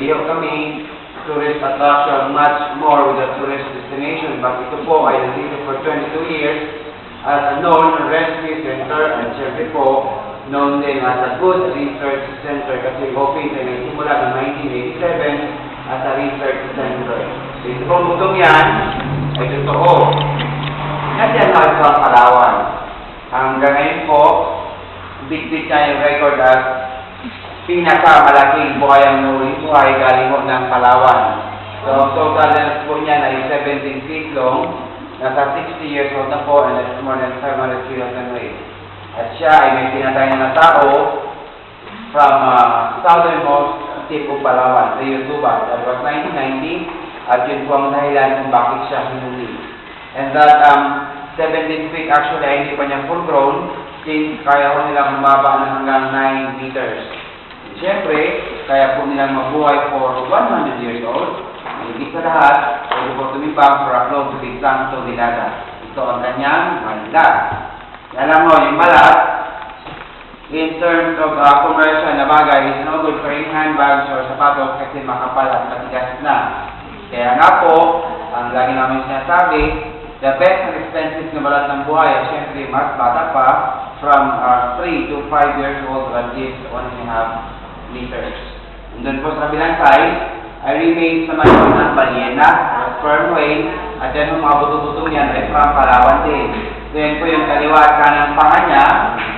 Iliho kami, tourist attraction much more with the tourist destination. But ito po ay nandito for 22 years as a known rescue center and syempre po, known din as a good research center kasi open ay nagsimula ng 1987 as a research center. So ito pong butong yan ay totoo. Kasi ang mahal sa Palawan. Hanggang ngayon po, big-big na yung record at pinakamalaking buhayang buhay galing po ng Palawan. So, total length po niya ay 17 feet long, nasa 60 years old na po, and that's more than 500 kilos in weight. At siya ay may pinatay na tao from southernmost tip of Palawan, Rio Tuba. That was 1990, at yun po ang dahilan kung bakit siya hinuli. And that 17 feet actually ay hindi pa niya full grown, since kaya ko nilang humaba na hanggang 9 meters. Siyempre, kaya po nilang mabuhay for 100 years old. Hindi sa lahat, pwede po tumibang for a close to big tank to Dilada. Ito ang kanyang mandat. Alam mo, yung balat, in terms of commercial na bagay, is no good for handbags or sapatos kasi makapal at matigas na. Kaya nga po, ang lagi namin sinasabi, the best and expensive na balat ng buhay ay siyempre mas bata pa from 3 to 5 years old at least 1.5 meters. And then po sa kabilang side, ay remains naman yung ng baliena, sperm whale, at yan yung mga buto-buto niyan ay from Palawan din. Then po yung kaliwa at kanang panga niya,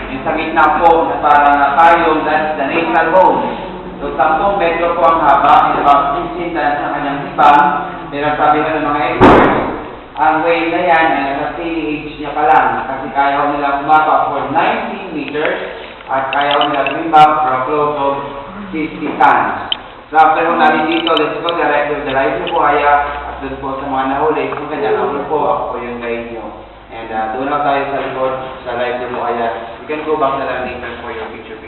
yung sa gitna po na parang nakayong, that's the nasal bone. So 10 metro po ang haba, and about 15 na sa kanyang sipang, pero sabi ko ng mga experts, ang whale na yan ay nasa teenage niya pa lang, kasi kaya nila umaba for 19 meters, at kaya nila tumimbang for a close of 50 tons. So after kung natin dito, let's go direct to the live ng buhaya at doon po sa mga nahuli. Kung kanya nahuli po, ako po yung guide nyo. And doon lang tayo sa likod sa live ng buhaya. You can go back na lang later for your picture.